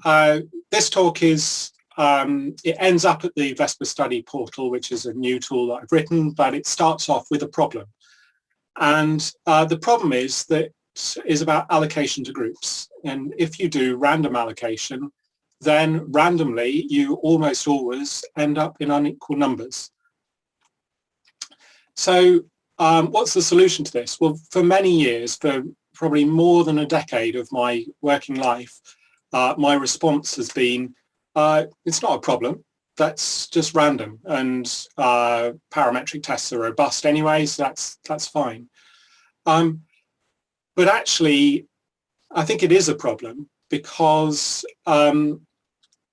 this talk is, it ends up at the Vespa study portal, which is a new tool that I've written, but it starts off with a problem. And the problem is about allocation to groups. And if you do random allocation, then randomly you almost always end up in unequal numbers. So what's the solution to this? Well, for many years, for probably more than a decade of my working life, my response has been, it's not a problem, that's just random, and parametric tests are robust anyway, so that's fine. But actually, I think it is a problem because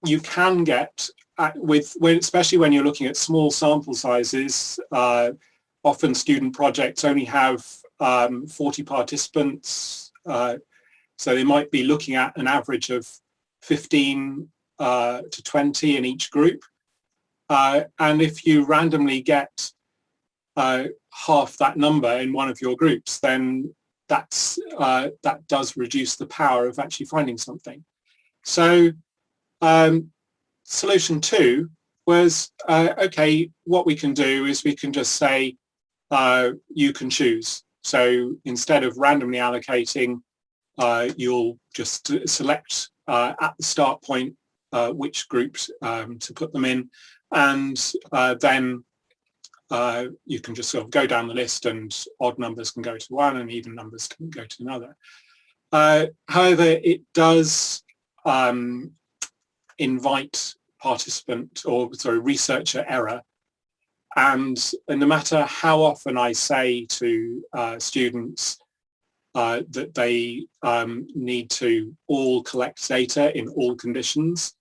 you can get, especially when you're looking at small sample sizes, often student projects only have 40 participants, so they might be looking at an average of 15 to 20 in each group. And if you randomly get half that number in one of your groups, then that does reduce the power of actually finding something. So solution 2 was, okay, what we can do is we can just say, you can choose. So instead of randomly allocating, you'll just select at the start point which groups to put them in, and then you can just sort of go down the list, and odd numbers can go to one and even numbers can go to another. However, it does invite researcher error, and no matter how often I say to students that they need to all collect data in all conditions,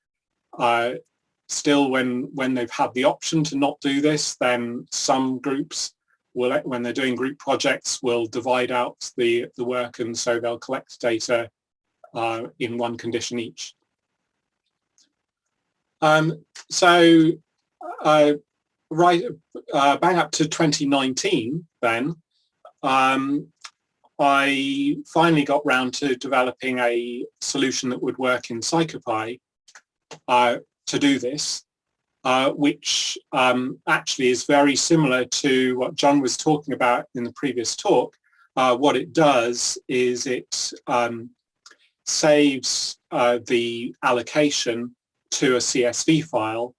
still when they've had the option to not do this, then some groups will, when they're doing group projects, will divide out the work, and so they'll collect data in one condition each. So bang up to 2019 then, I finally got round to developing a solution that would work in PsychoPy to do this, which actually is very similar to what John was talking about in the previous talk. What it does is it saves the allocation to a CSV file,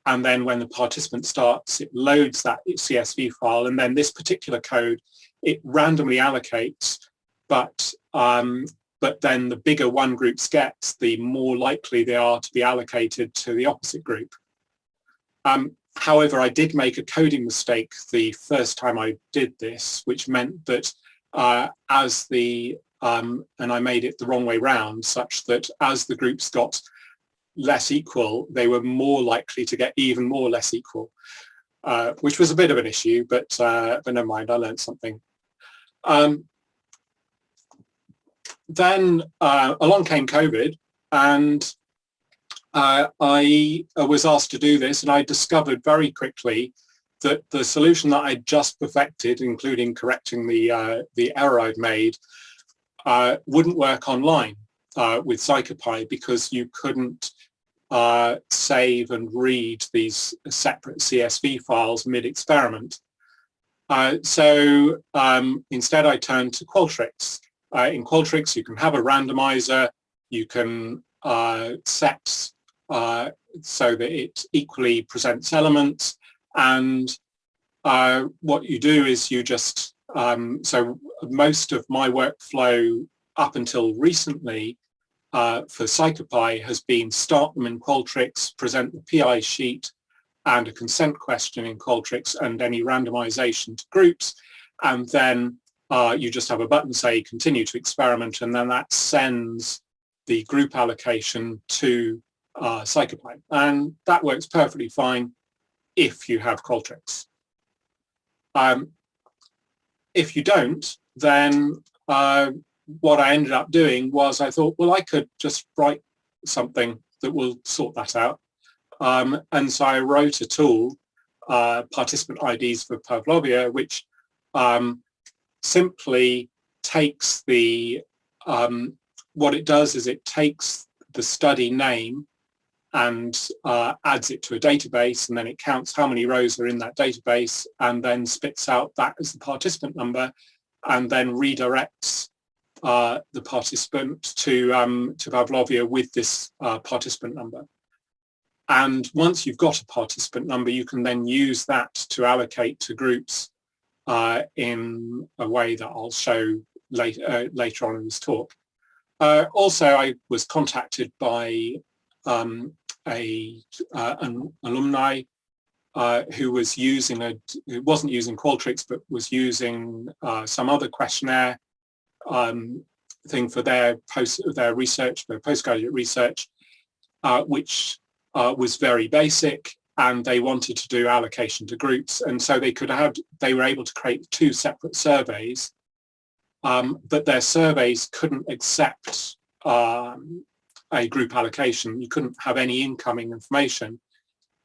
and then when the participant starts, it loads that CSV file, and then this particular code, it randomly allocates, but then the bigger one group gets, the more likely they are to be allocated to the opposite group. However, I did make a coding mistake the first time I did this, which meant that and I made it the wrong way round, such that as the groups got less equal, they were more likely to get even more less equal, which was a bit of an issue, but never mind, I learned something. Then along came COVID, and I was asked to do this, and I discovered very quickly that the solution that I'd just perfected, including correcting the error I'd made, wouldn't work online with PsychoPy, because you couldn't save and read these separate CSV files mid-experiment. So instead I turned to Qualtrics. In Qualtrics you can have a randomizer, you can set so that it equally presents elements, and what you do is you just, so most of my workflow up until recently for PsychoPy has been start them in Qualtrics, present the PI sheet and a consent question in Qualtrics, and any randomization to groups, and then you just have a button say continue to experiment, and then that sends the group allocation to PsychoPy, and that works perfectly fine if you have Qualtrics. If you don't, then what I ended up doing was I thought, well, I could just write something that will sort that out. And so I wrote a tool, participant IDs for Pavlovia, which simply takes the, what it does is it takes the study name and adds it to a database, and then it counts how many rows are in that database and then spits out that as the participant number, and then redirects the participant to Pavlovia with this participant number. And once you've got a participant number, you can then use that to allocate to groups in a way that I'll show later on in this talk. Also, I was contacted by an alumni who was using who wasn't using Qualtrics, but was using some other questionnaire thing for their research, their postgraduate research, which was very basic, and they wanted to do allocation to groups, and so they were able to create 2 separate surveys, but their surveys couldn't accept a group allocation. You couldn't have any incoming information,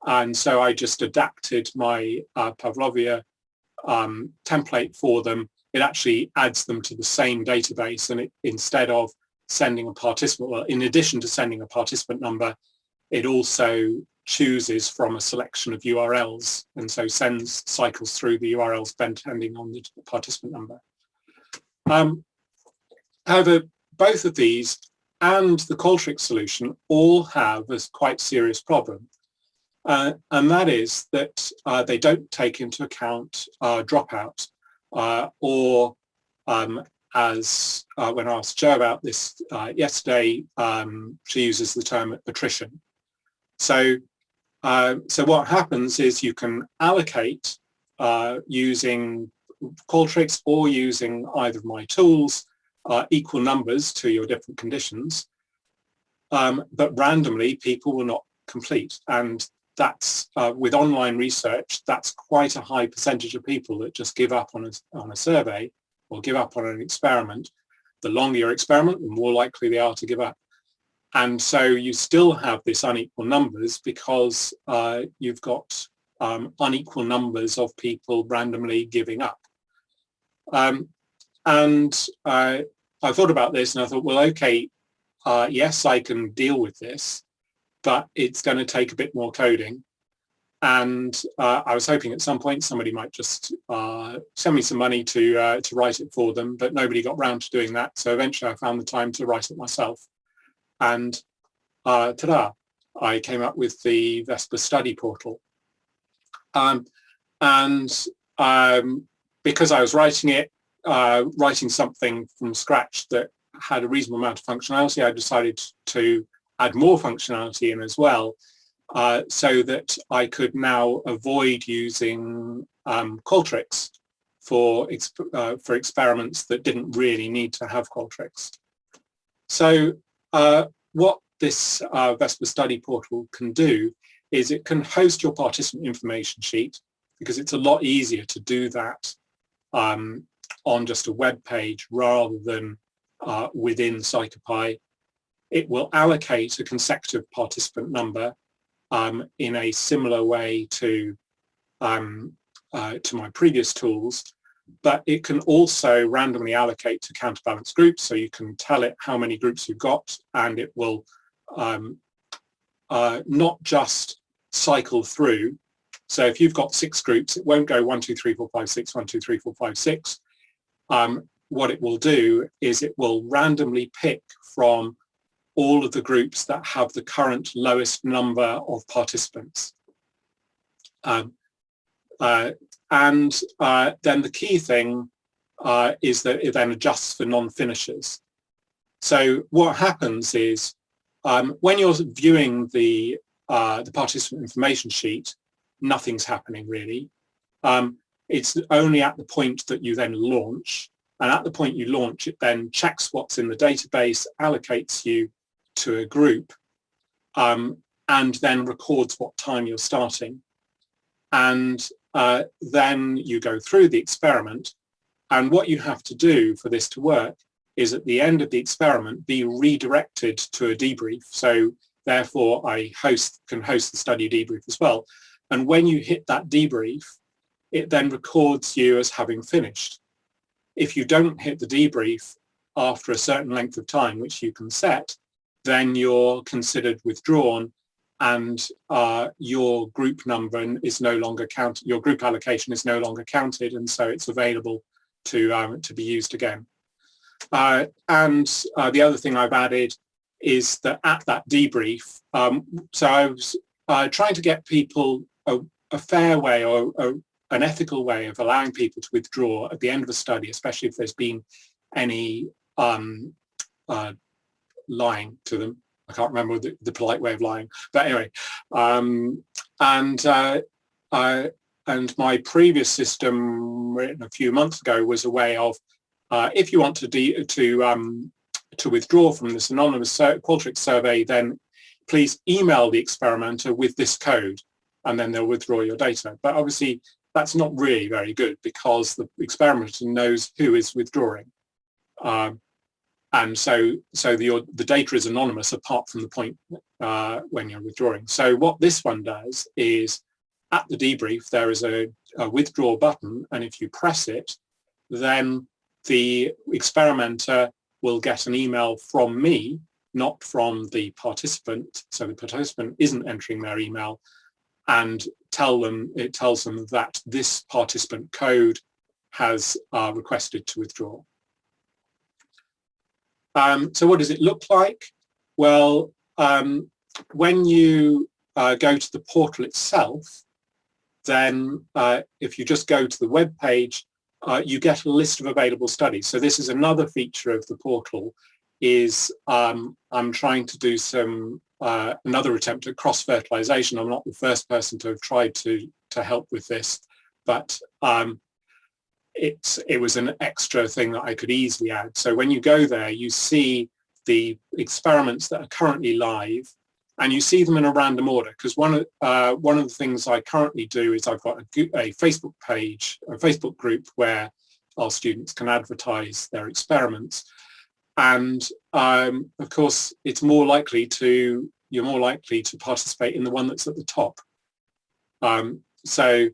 and so I just adapted my Pavlovia template for them. It actually adds them to the same database, and instead of sending a participant, well, in addition to sending a participant number, it also chooses from a selection of URLs, and so cycles through the URLs depending on the participant number. However, both of these and the Qualtrics solution all have a quite serious problem, and that is that they don't take into account dropout, or as when I asked Jo about this yesterday, she uses the term attrition. So what happens is you can allocate using Qualtrics or using either of my tools equal numbers to your different conditions, but randomly people will not complete, and that's with online research, that's quite a high percentage of people that just give up on a survey or give up on an experiment. The longer your experiment, the more likely they are to give up. And so you still have this unequal numbers because you've got unequal numbers of people randomly giving up. And I thought about this and I thought, well, okay, yes, I can deal with this, but it's going to take a bit more coding. And I was hoping at some point somebody might just send me some money to write it for them, but nobody got round to doing that. So eventually I found the time to write it myself. And ta-da, I came up with the Vespa study portal. Because I was writing something from scratch that had a reasonable amount of functionality, I decided to add more functionality in as well, so that I could now avoid using Qualtrics for experiments that didn't really need to have Qualtrics. So what this Vespa study portal can do is it can host your participant information sheet, because it's a lot easier to do that on just a web page rather than within PsychoPy. It will allocate a consecutive participant number in a similar way to my previous tools, but it can also randomly allocate to counterbalanced groups. So you can tell it how many groups you've got, and it will not just cycle through. So if you've got 6 groups, it won't go 1, 2, 3, 4, 5, 6, 1, 2, 3, 4, 5, 6. What it will do is it will randomly pick from all of the groups that have the current lowest number of participants. And then the key thing is that it then adjusts for non-finishers. So what happens is when you're viewing the participant information sheet, nothing's happening really. It's only at the point that you then launch, and at the point you launch, it then checks what's in the database, allocates you to a group, and then records what time you're starting. And then you go through the experiment, and what you have to do for this to work is at the end of the experiment be redirected to a debrief. So therefore I can host the study debrief as well. And when you hit that debrief, it then records you as having finished. If you don't hit the debrief after a certain length of time, which you can set, then you're considered withdrawn, and your group number is no longer counted. Your group allocation is no longer counted, and so it's available to be used again. And the other thing I've added is that at that debrief, so I was trying to get people a fair way or an ethical way of allowing people to withdraw at the end of a study, especially if there's been any lying to them. I can't remember the polite way of lying, but anyway. And my previous system, written a few months ago, was a way of if you want to withdraw from this anonymous Qualtrics survey, then please email the experimenter with this code, and then they'll withdraw your data. But obviously, that's not really very good because the experimenter knows who is withdrawing. And so the data is anonymous apart from the point when you're withdrawing. So what this one does is, at the debrief, there is a withdraw button, and if you press it, then the experimenter will get an email from me, not from the participant. So the participant isn't entering their email, and it tells them that this participant code has requested to withdraw. So what does it look like? Well, when you go to the portal itself, then if you just go to the web page, you get a list of available studies. So this is another feature of the portal, is I'm trying to do another attempt at cross-fertilization. I'm not the first person to have tried to help with this, but it was an extra thing that I could easily add. So when you go there, you see the experiments that are currently live, and you see them in a random order, because one of the things I currently do is I've got a Facebook page, a Facebook group where our students can advertise their experiments, and of course you're more likely to participate in the one that's at the top. So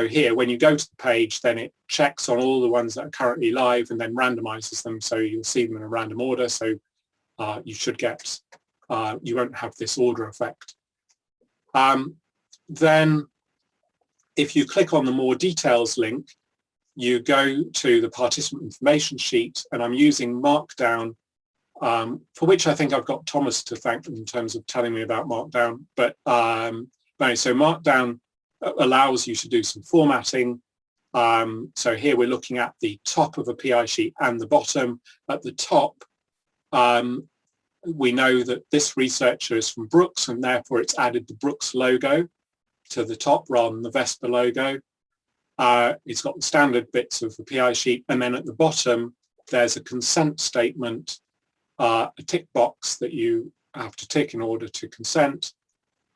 here, when you go to the page, then it checks on all the ones that are currently live and then randomizes them, so you'll see them in a random order. So you should get, you won't have this order effect. Then if you click on the more details link, you go to the participant information sheet, and I'm using Markdown, for which I think I've got Thomas to thank in terms of telling me about Markdown. But so Markdown allows you to do some formatting. So here we're looking at the top of a PI sheet and the bottom. At the top, we know that this researcher is from Brooks, and therefore it's added the Brooks logo to the top rather than the Vespa logo. It's got the standard bits of the PI sheet, and then at the bottom there's a consent statement, a tick box that you have to tick in order to consent,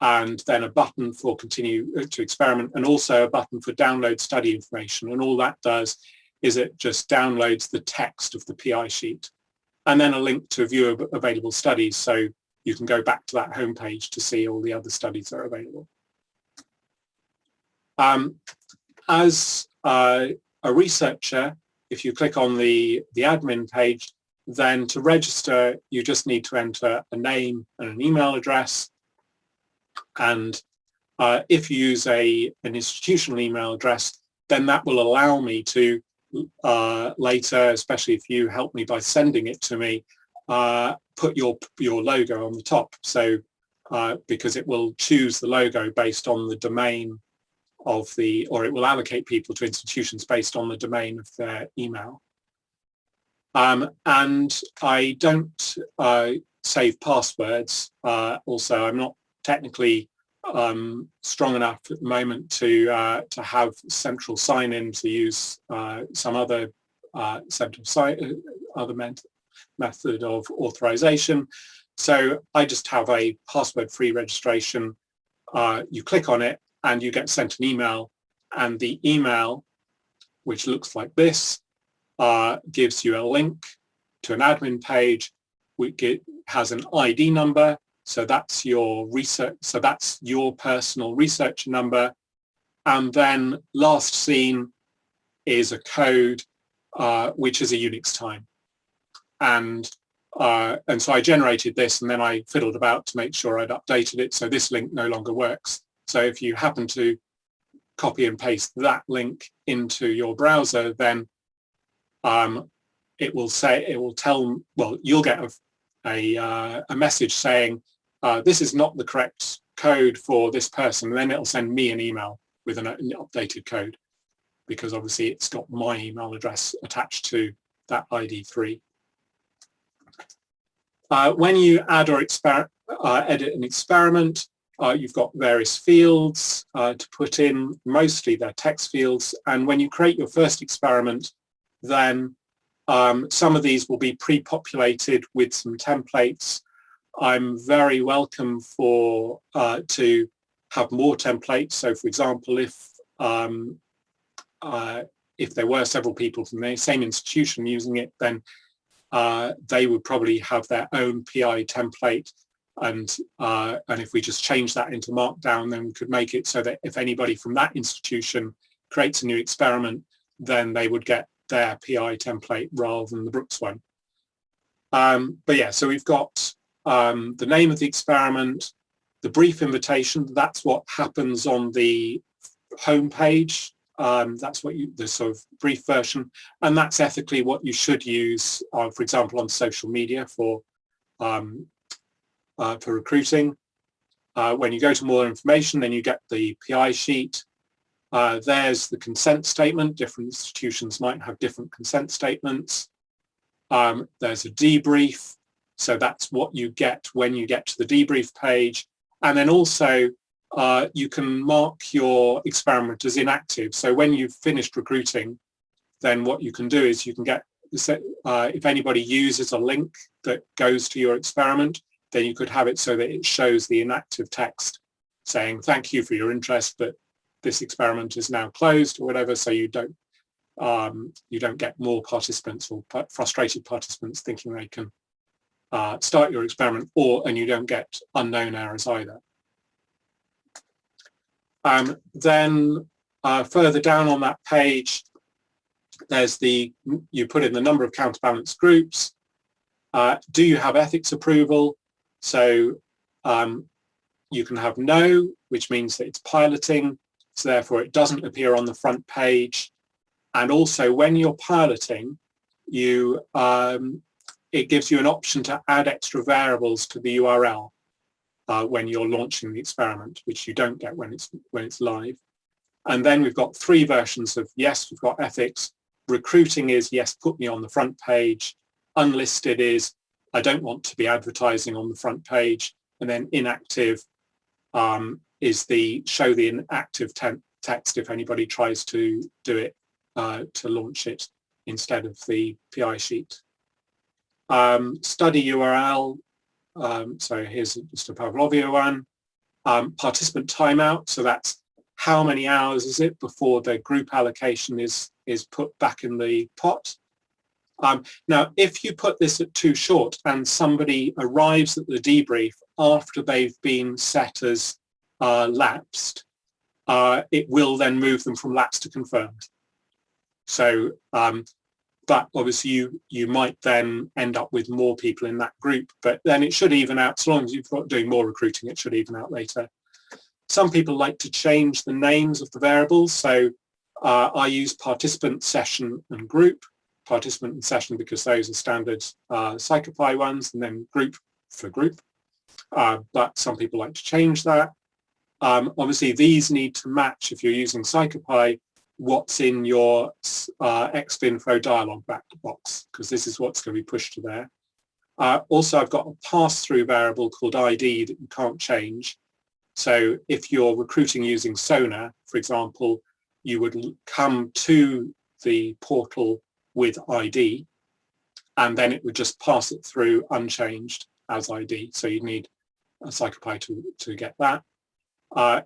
and then a button for continue to experiment, and also a button for download study information. And all that does is it just downloads the text of the PI sheet, and then a link to view available studies, so you can go back to that homepage to see all the other studies that are available. As a researcher, if you click on the admin page, then to register, you just need to enter a name and an email address. And if you use an institutional email address, then that will allow me to later, especially if you help me by sending it to me, put your logo on the top. So because it will choose the logo based on the domain of or it will allocate people to institutions based on the domain of their email. And I don't save passwords. Also, I'm not technically strong enough at the moment to have central sign-in to use some other method of authorization. So I just have a password-free registration. You click on it and you get sent an email, and the email, which looks like this, gives you a link to an admin page. It has an ID number. So that's your research. So that's your personal research number, and then last seen is a code which is a Unix time, and And so I generated this, and then I fiddled about to make sure I'd updated it. So this link no longer works. So if you happen to copy and paste that link into your browser, then it will tell, well, you'll get a message saying, this is not the correct code for this person. And then it'll send me an email with an updated code, because obviously it's got my email address attached to that ID3. When you add or edit an experiment, you've got various fields to put in. Mostly they're text fields. And when you create your first experiment, then some of these will be pre-populated with some templates. I'm very welcome to have more templates. So, for example, if there were several people from the same institution using it, then they would probably have their own PI template, and if we just change that into Markdown, then we could make it so that if anybody from that institution creates a new experiment, then they would get their PI template rather than the Brooks one. But yeah, so we've got the name of the experiment, the brief invitation. That's what happens on the home page. That's what the sort of brief version, and that's ethically what you should use, for example, on social media for recruiting. When you go to more information, then you get the PI sheet. There's the consent statement. Different institutions might have different consent statements. There's a debrief. So that's what you get when you get to the debrief page. And then also you can mark your experiment as inactive. So when you've finished recruiting, then what you can do is you can get, if anybody uses a link that goes to your experiment, then you could have it so that it shows the inactive text saying, thank you for your interest, but this experiment is now closed or whatever, so you don't get more participants or frustrated participants thinking they can start your experiment, and you don't get unknown errors either. Then further down on that page, there's you put in the number of counterbalanced groups. Do you have ethics approval? So you can have no, which means that it's piloting, so therefore it doesn't appear on the front page. And also when you're piloting, it gives you an option to add extra variables to the URL when you're launching the experiment, which you don't get when it's live. And then we've got three versions of yes, we've got ethics. Recruiting is yes, put me on the front page. Unlisted is I don't want to be advertising on the front page. And then inactive is show the inactive text if anybody tries to do it to launch it instead of the PI sheet. Study URL, so here's just a Pavlovia one. Participant timeout, so that's how many hours is it before the group allocation is put back in the pot. Now, if you put this at too short and somebody arrives at the debrief after they've been set as lapsed, it will then move them from lapsed to confirmed. So, but obviously you might then end up with more people in that group, but then it should even out. As long as you've got doing more recruiting, it should even out later. Some people like to change the names of the variables. So I use participant, session, and group. Participant and session because those are standard PsychoPy ones, and then group for group. But some people like to change that. Obviously, these need to match, if you're using PsychoPy, what's in your exp.info dialog box, because this is what's going to be pushed to there. Also, I've got a pass-through variable called ID that you can't change. So if you're recruiting using Sona, for example, you would come to the portal with ID, and then it would just pass it through unchanged as ID. So you need a PsychoPy to get that.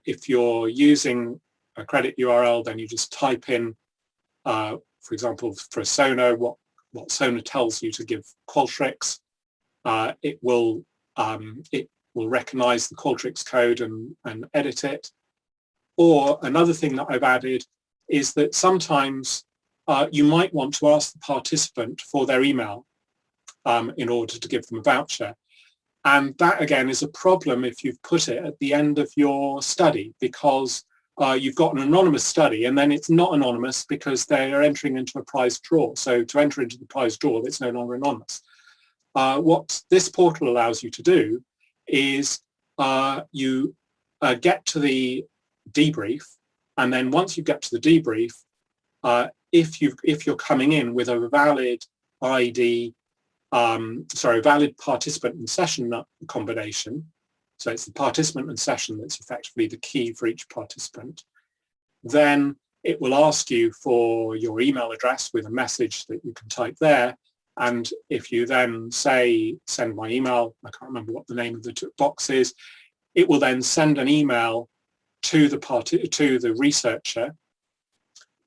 If you're using a credit URL, then you just type in, for example, for Sona, what Sona tells you to give Qualtrics. It will recognize the Qualtrics code and edit it. Or another thing that I've added is that sometimes you might want to ask the participant for their email. in order to give them a voucher. And that, again, is a problem if you've put it at the end of your study, because you've got an anonymous study and then it's not anonymous because they are entering into a prize draw. So to enter into the prize draw, it's no longer anonymous. What this portal allows you to do is you get to the debrief, and then once you get to the debrief, if you're coming in with a valid ID, valid participant and session combination, so it's the participant and session that's effectively the key for each participant, then it will ask you for your email address with a message that you can type there. And if you then say, send my email, I can't remember what the name of the box is, it will then send an email to the researcher,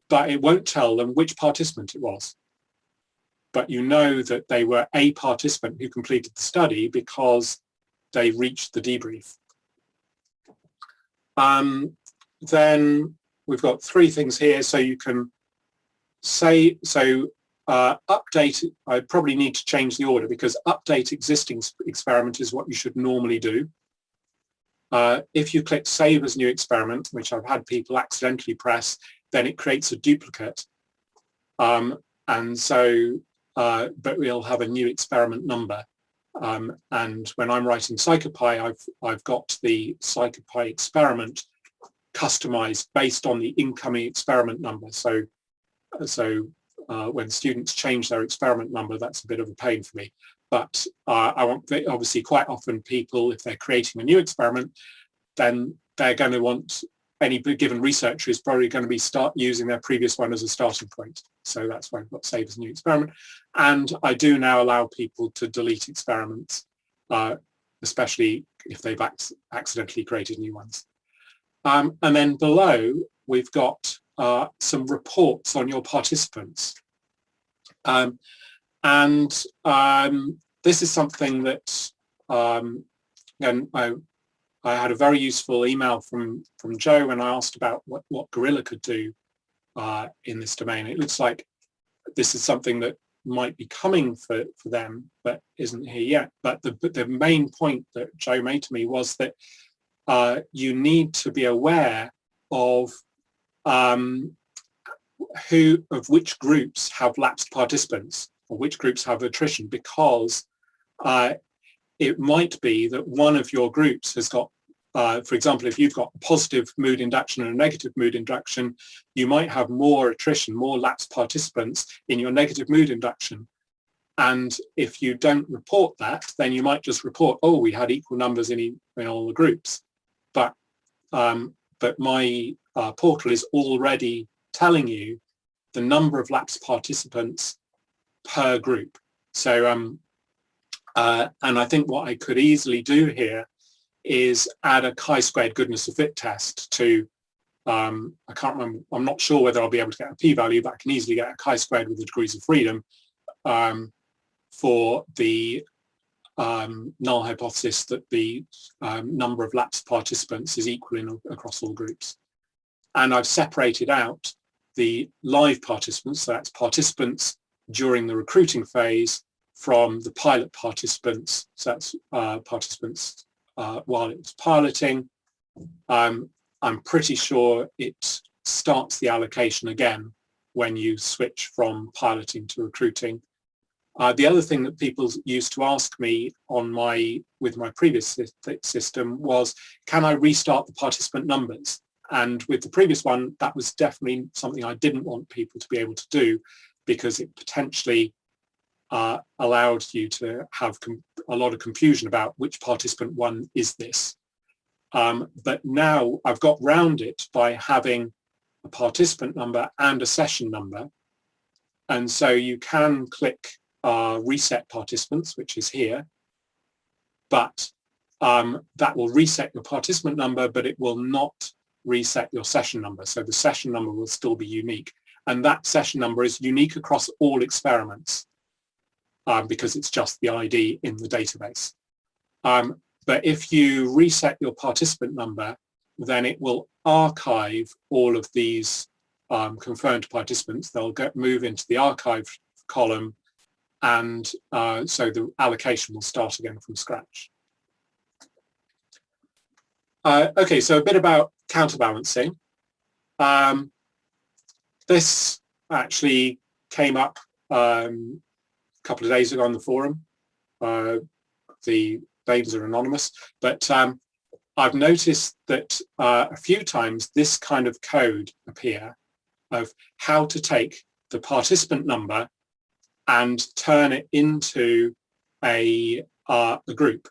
but it won't tell them which participant it was. But you know that they were a participant who completed the study because they reached the debrief. Then we've got three things here. So you can say, update, I probably need to change the order because update existing experiment is what you should normally do. If you click save as new experiment, which I've had people accidentally press, then it creates a duplicate. And so, but we'll have a new experiment number. And when I'm writing PsychoPy, I've got the PsychoPy experiment customized based on the incoming experiment number. So when students change their experiment number, that's a bit of a pain for me. But I want, obviously, quite often people, if they're creating a new experiment, then they're going to want, any given researcher is probably going to be start using their previous one as a starting point. So that's why I've got save as new experiment. And I do now allow people to delete experiments, especially if they've accidentally created new ones. And then below, we've got some reports on your participants. This is something that, and I had a very useful email from Joe when I asked about what Gorilla could do in this domain. It looks like this is something that might be coming for them, but isn't here yet. But the main point that Joe made to me was that you need to be aware of which groups have lapsed participants or which groups have attrition, because it might be that one of your groups has got, for example, if you've got a positive mood induction and a negative mood induction, you might have more attrition, more lapsed participants in your negative mood induction. And if you don't report that, then you might just report, oh, we had equal numbers in all the groups. But my portal is already telling you the number of lapsed participants per group. So, and I think what I could easily do here is add a chi-squared goodness of fit test to, I can't remember, I'm not sure whether I'll be able to get a p-value, but I can easily get a chi-squared with the degrees of freedom for the null hypothesis that the number of lapsed participants is equal across all groups. And I've separated out the live participants, so that's participants during the recruiting phase, from the pilot participants, so that's participants while it's piloting. I'm pretty sure it starts the allocation again when you switch from piloting to recruiting. The other thing that people used to ask me with my previous system was, can I restart the participant numbers? And with the previous one, that was definitely something I didn't want people to be able to do, because it potentially allowed you to have a lot of confusion about which participant one is this. But now I've got round it by having a participant number and a session number. And so you can click reset participants, which is here, but that will reset your participant number, but it will not reset your session number. So the session number will still be unique. And that session number is unique across all experiments because it's just the ID in the database. But if you reset your participant number, then it will archive all of these confirmed participants. They'll move into the archive column and so the allocation will start again from scratch. Okay, so a bit about counterbalancing. This actually came up a couple of days ago on the forum. The names are anonymous, but I've noticed that a few times this kind of code appear of how to take the participant number and turn it into a group.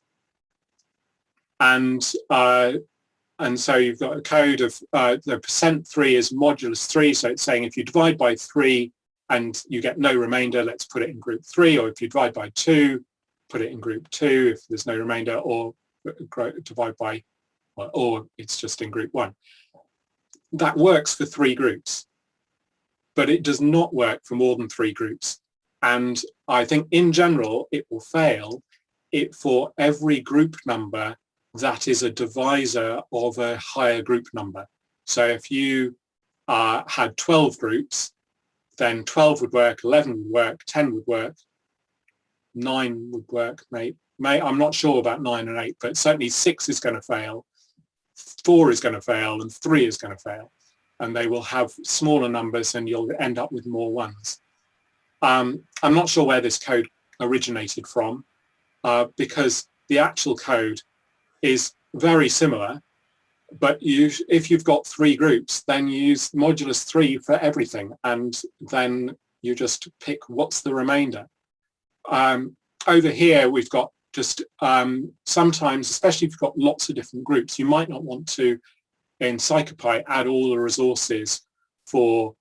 And so you've got a code of the %3 is modulus 3, so it's saying if you divide by 3 and you get no remainder, let's put it in group 3, or if you divide by 2, put it in group 2 if there's no remainder, or divide by, or it's just in group 1. That works for 3 groups, but it does not work for more than 3 groups. And I think in general, it will fail for every group number that is a divisor of a higher group number. So if you had 12 groups, then 12 would work, 11 would work, 10 would work, 9 would work, I'm not sure about 9 and 8, but certainly 6 is going to fail, 4 is going to fail, and 3 is going to fail. And they will have smaller numbers and you'll end up with more ones. I'm not sure where this code originated from, because the actual code is very similar, but if you've got 3 groups, then you use modulus 3 for everything, and then you just pick what's the remainder. Over here, we've got just sometimes, especially if you've got lots of different groups, you might not want to, in PsychoPy, add all the resources for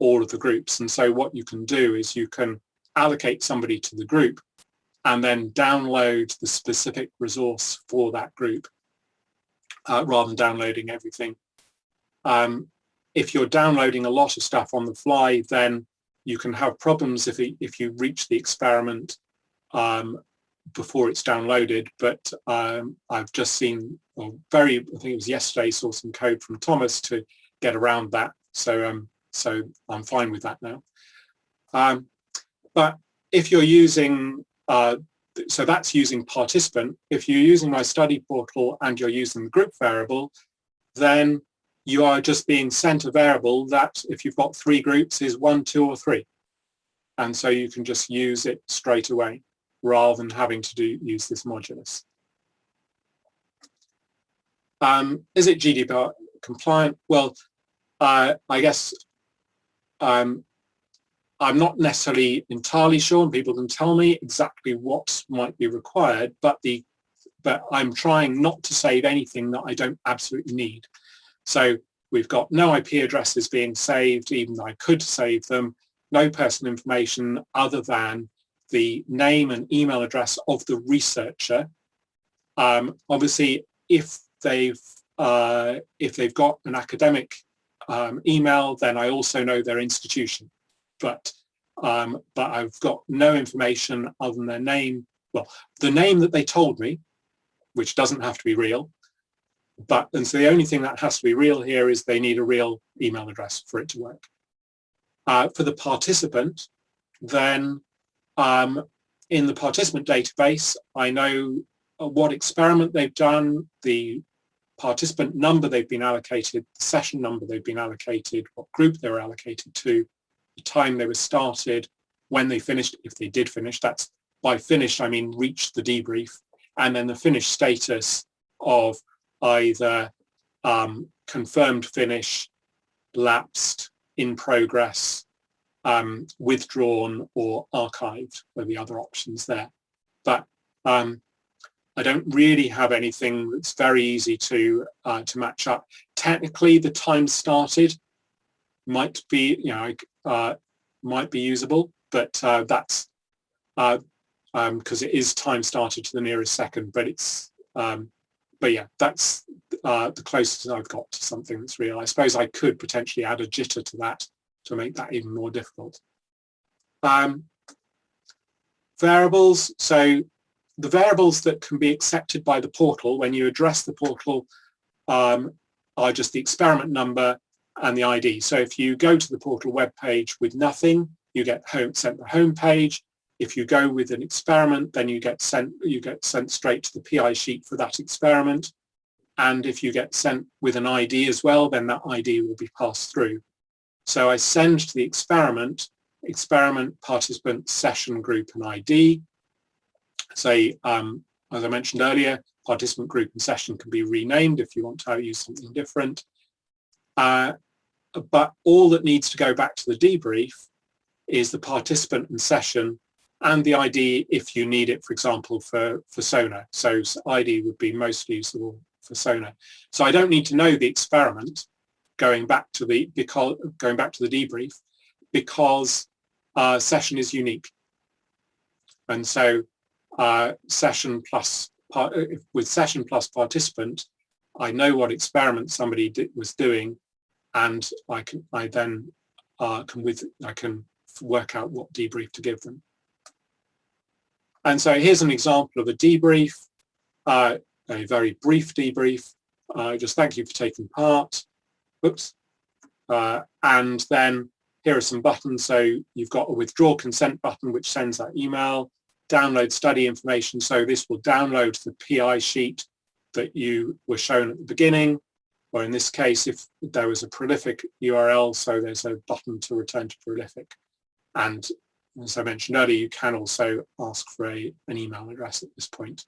all of the groups. And so what you can do is you can allocate somebody to the group and then download the specific resource for that group rather than downloading everything. If you're downloading a lot of stuff on the fly, then you can have problems if you reach the experiment before it's downloaded. But I've just seen, I think it was yesterday, saw some code from Thomas to get around that. So I'm fine with that now. But if you're using, so that's using participant. If you're using my study portal and you're using the group variable, then you are just being sent a variable that, if you've got 3 groups, is 1, 2, or 3. And so you can just use it straight away rather than having to use this modulus. Is it GDPR compliant? Well, I guess I'm not necessarily entirely sure, and people can tell me exactly what might be required, but I'm trying not to save anything that I don't absolutely need. So we've got no IP addresses being saved, even though I could save them, no personal information other than the name and email address of the researcher. Obviously, if they've got an academic email, then I also know their institution. But I've got no information other than their name. Well, the name that they told me, which doesn't have to be real. And so the only thing that has to be real here is they need a real email address for it to work. For the participant, then in the participant database, I know what experiment they've done, the participant number they've been allocated, the session number they've been allocated, what group they were allocated to, the time they were started, when they finished, if they did finish. That's, by finished I mean reached the debrief, and then the finished status of either confirmed finish, lapsed, in progress, withdrawn, or archived were the other options there. But I don't really have anything that's very easy to match up. Technically, the time started might be, might be usable, but that's because it is time started to the nearest second. But it's, but yeah, that's the closest I've got to something that's real. I suppose I could potentially add a jitter to that to make that even more difficult. Variables. So the variables that can be accepted by the portal when you address the portal are just the experiment number and the ID. So if you go to the portal web page with nothing, you get sent the home page. If you go with an experiment, then you get sent straight to the PI sheet for that experiment. And if you get sent with an ID as well, then that ID will be passed through. So I send to the experiment, participant, session, group, and ID. Say, as I mentioned earlier, participant, group, and session can be renamed if you want to use something different. But all that needs to go back to the debrief is the participant and session and the ID if you need it, for example, for Sona. So ID would be most usable for Sona. So I don't need to know the experiment going back to the debrief because session is unique. And so session plus with session plus participant, I know what experiment somebody was doing, and I can work out what debrief to give them. And so here's an example of a debrief, a very brief debrief. Just thank you for taking part. Oops. And then here are some buttons. So you've got a withdraw consent button, which sends that email. Download study information. So this will download the PI sheet that you were shown at the beginning, or in this case, if there was a prolific URL, so there's a button to return to prolific. And as I mentioned earlier, you can also ask for an email address at this point.